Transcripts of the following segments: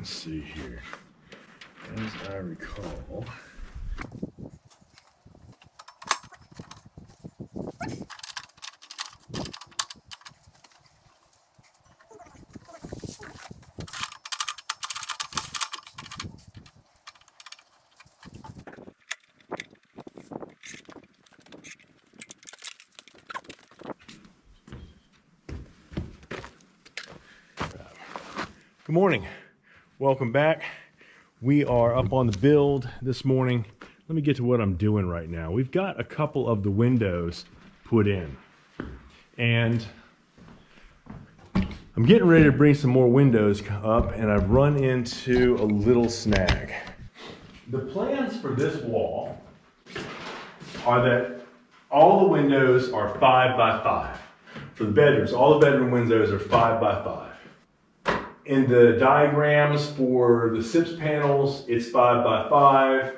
Let's see here. As I recall, good morning. Welcome back. We are up on the build this morning. Let me get to what I'm doing right now. We've got a couple of the windows put in, and I'm getting ready to bring some more windows up, and I've run into a little snag. The plans for this wall are that all the windows are 5 by 5. For the bedrooms, all the bedroom windows are 5 by 5. In the diagrams for the SIPS panels, it's 5 by 5.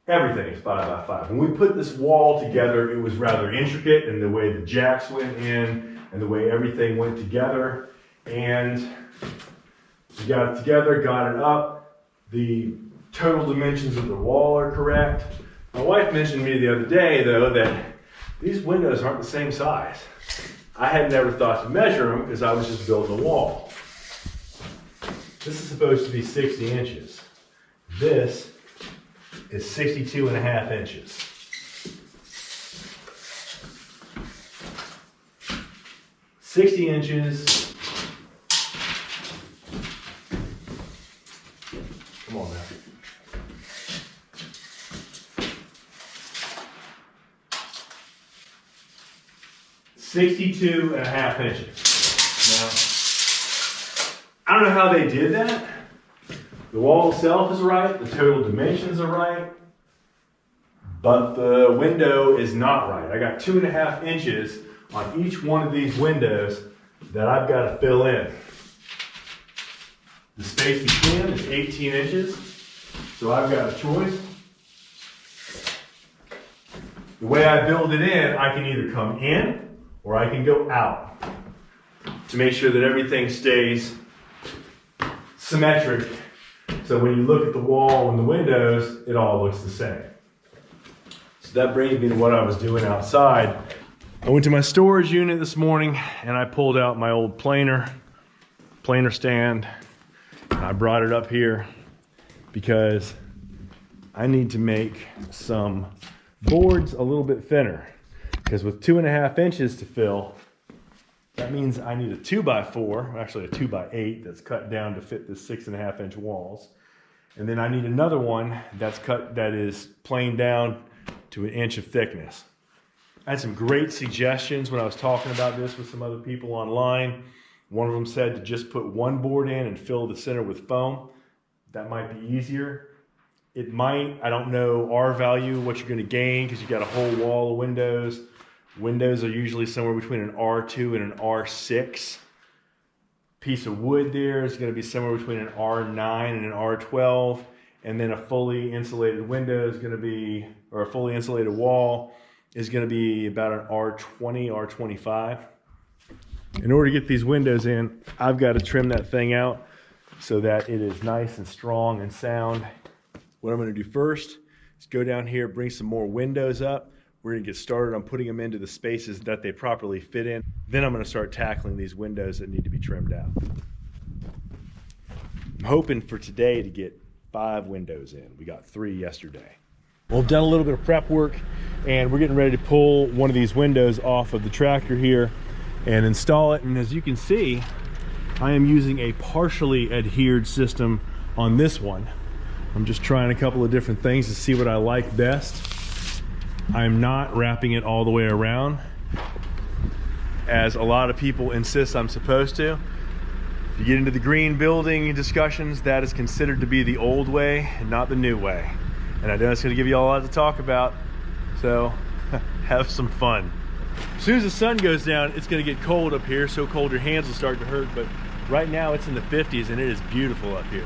Everything is 5 by 5. When we put this wall together, it was rather intricate in the way the jacks went in and the way everything went together. And we got it together, got it up. The total dimensions of the wall are correct. My wife mentioned to me the other day, though, that these windows aren't the same size. I had never thought to measure them because I was just building a wall. This is supposed to be 60 inches. This is 62.5 inches. $60 inches. Come on now. $62.5 inches. Now, I don't know how they did that. The wall itself is right, the total dimensions are right, but the window is not right. I got 2.5 inches on each one of these windows that I've got to fill in. The space between them is 18 inches, so I've got a choice. The way I build it in, I can either come in or I can go out to make sure that everything stays symmetric, so when you look at the wall and the windows, it all looks the same. So that brings me to what I was doing outside. I went to my storage unit this morning and I pulled out my old planer stand, and I brought it up here because I need to make some boards a little bit thinner, because with 2.5 inches to fill, that means I need a 2x4, actually a 2x8 that's cut down to fit the 6.5 inch walls. And then I need another one that's cut, that is planed down to 1 inch of thickness. I had some great suggestions when I was talking about this with some other people online. One of them said to just put one board in and fill the center with foam. That might be easier. It might, I don't know R value, what you're gonna gain, because you got a whole wall of windows. Windows are usually somewhere between an R2 and an R6. Piece of wood there is going to be somewhere between an R9 and an R12. And then a fully insulated window is going to be, or a fully insulated wall is going to be about an R20, R25. In order to get these windows in, I've got to trim that thing out so that it is nice and strong and sound. What I'm going to do first is go down here, bring some more windows up. We're going to get started on putting them into the spaces that they properly fit in. Then I'm going to start tackling these windows that need to be trimmed out. I'm hoping for today to get 5 windows in. We got 3 yesterday. Well, I've done a little bit of prep work, and we're getting ready to pull one of these windows off of the tractor here and install it. And as you can see, I am using a partially adhered system on this one. I'm just trying a couple of different things to see what I like best. I'm not wrapping it all the way around, as a lot of people insist I'm supposed to. If you get into the green building discussions, that is considered to be the old way and not the new way. And I know it's going to give you all a lot to talk about, so have some fun. As soon as the sun goes down, it's going to get cold up here, so cold your hands will start to hurt, but right now it's in the 50s and it is beautiful up here.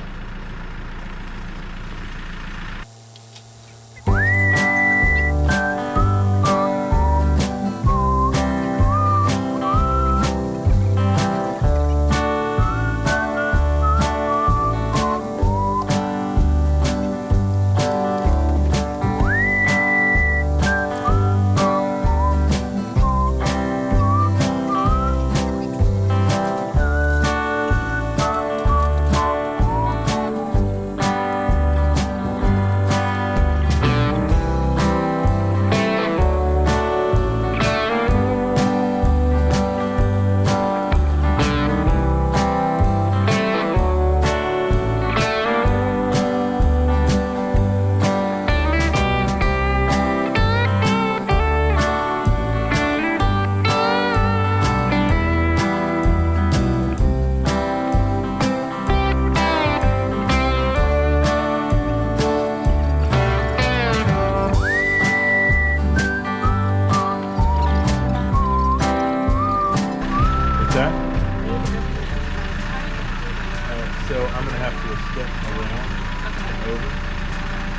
So I'm gonna have to step around and over.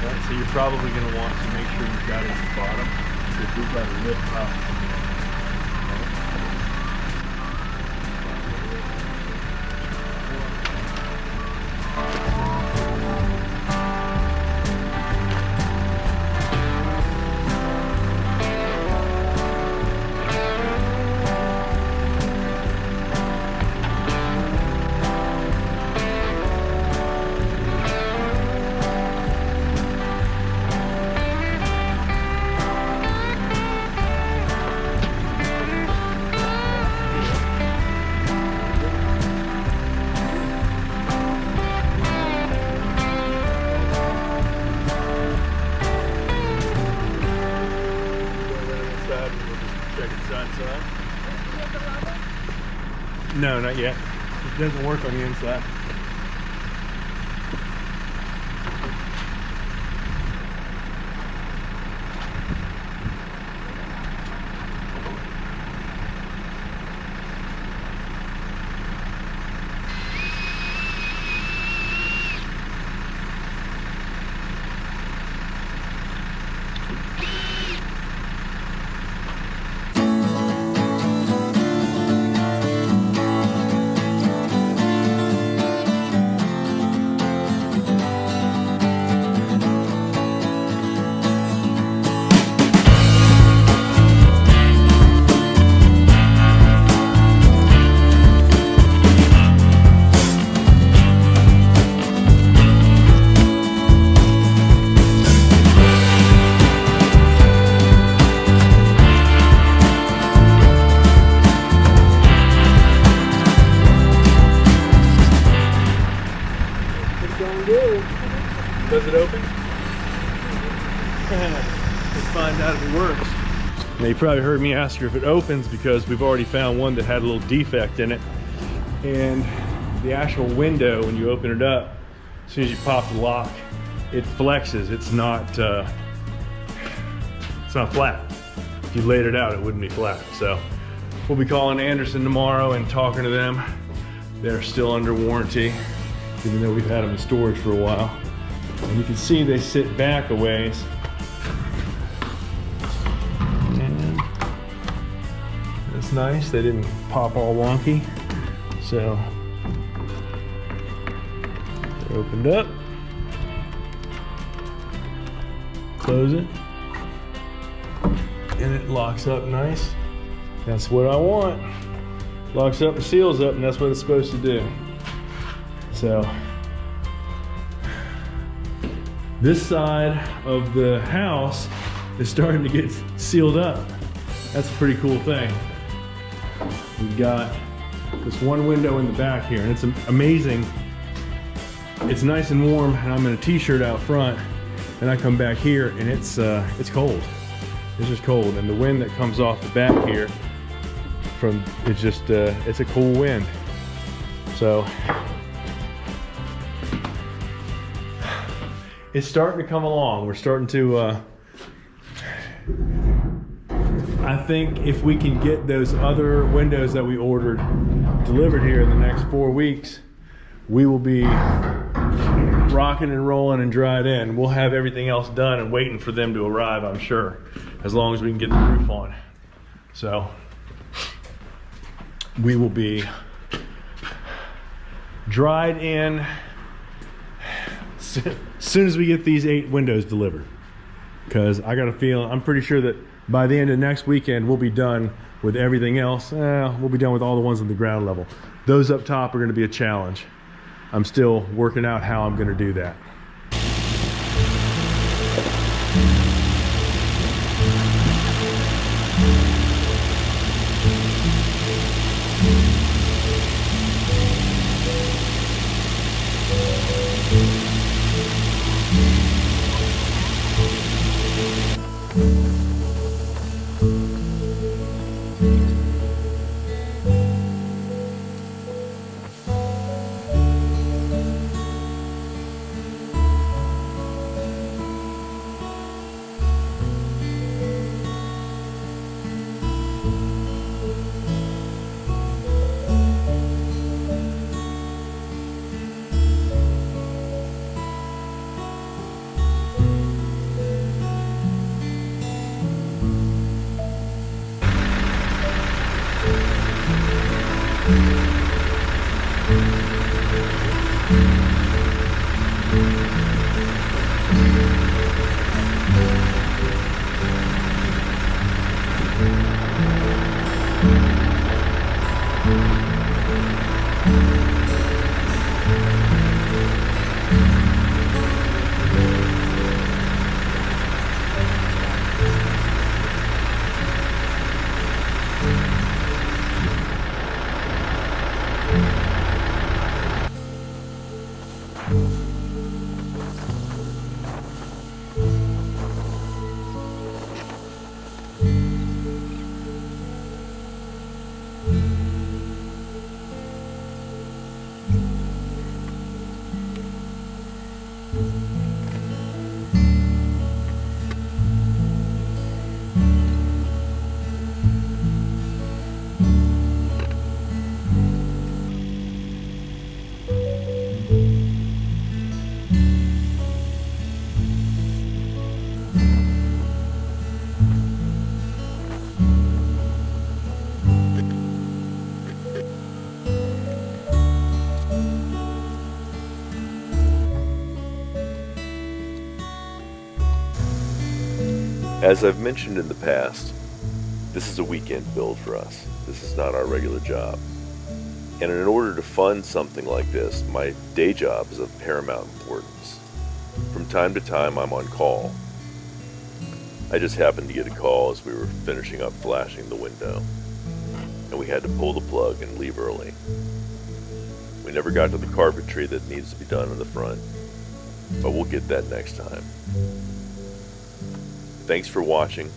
Right, so you're probably gonna want to make sure you've got it at the bottom, because we've got to lift up from there. No, not yet. It doesn't work on the inside. Does it open? Let's find out if it works. Now you probably heard me ask her if it opens because we've already found one that had a little defect in it. And the actual window, when you open it up, as soon as you pop the lock, it flexes. It's not flat. If you laid it out, it wouldn't be flat. So we'll be calling Anderson tomorrow and talking to them. They're still under warranty, even though we've had them in storage for a while. And you can see they sit back a ways. And that's nice. They didn't pop all wonky. So they're opened up. Close it. And it locks up nice. That's what I want. Locks up and seals up, and that's what it's supposed to do. So this side of the house is starting to get sealed up. That's a pretty cool thing. We've got this one window in the back here, and it's amazing. It's nice and warm, and I'm in a t-shirt out front, and I come back here, and it's cold. It's just cold, and the wind that comes off the back here it's just it's a cool wind. So it's starting to come along. We're starting to I think if we can get those other windows that we ordered delivered here in the next 4 weeks, we will be rocking and rolling and dried in. We'll have everything else done and waiting for them to arrive, I'm sure, as long as we can get the roof on. So we will be dried in as soon as we get these 8 windows delivered, because I got a feeling, I'm pretty sure that by the end of next weekend we'll be done with everything else. We'll be done with all the ones on the ground level. Those up top are going to be a challenge. I'm still working out how I'm going to do that. As I've mentioned in the past, this is a weekend build for us. This is not our regular job. And in order to fund something like this, my day job is of paramount importance. From time to time, I'm on call. I just happened to get a call as we were finishing up flashing the window, and we had to pull the plug and leave early. We never got to the carpentry that needs to be done in the front, but we'll get that next time. Thanks for watching.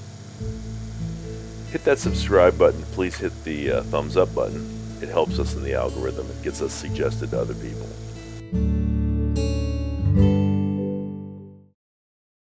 Hit that subscribe button. Please hit the thumbs up button. It helps us in the algorithm. It gets us suggested to other people.